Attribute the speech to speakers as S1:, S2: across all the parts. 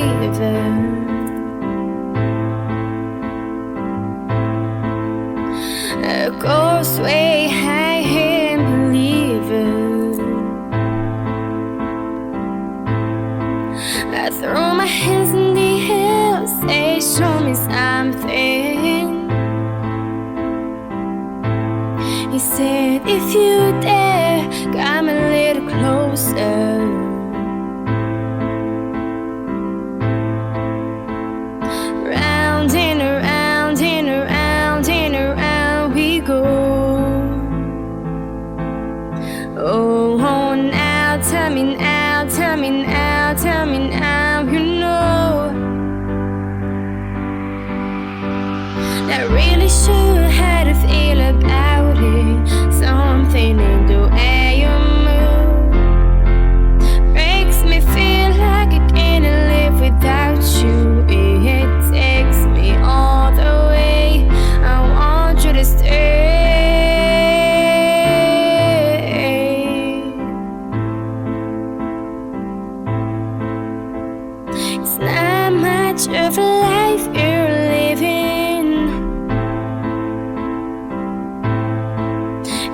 S1: believer. A ghost way I can't believe it. I throw my hands in the air, say show me something. He said if you dare, come a little closer. Round and around and around and around we go. Oh, now tell me now, tell me now, tell me now, you know. Not really sure how to feel about it. Something in the air you move makes me feel like I can't live without you. It takes me all the way. I want you to stay. It's not much of a life you're living.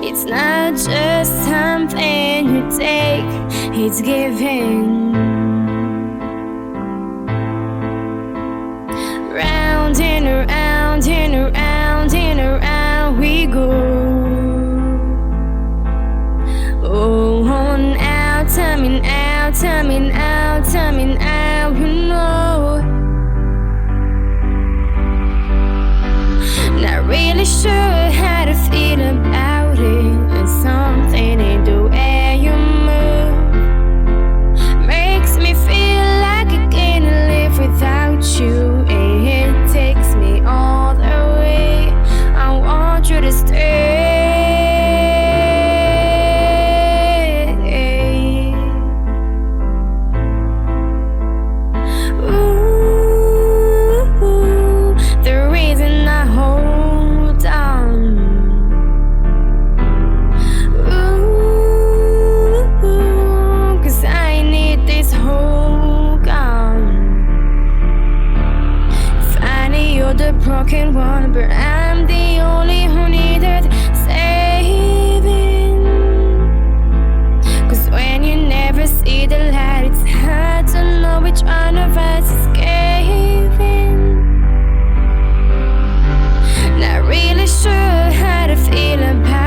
S1: It's not just something you take, it's given. Round and around and around and around we go. Oh, now tell me now, tell me now, tell me now, you know. Not really sure how to feel about it. There's something in the air you move makes me feel like I can't live without you. It takes me all the way. I want you to stay. Ooh, the reason I hold on. Ooh, 'cause I need this whole gone. Funny, you're the broken one, but I'm the only who needed saving. 'Cause when you never see the light, it's hard to know which one of us is caving. Not really sure how to feel about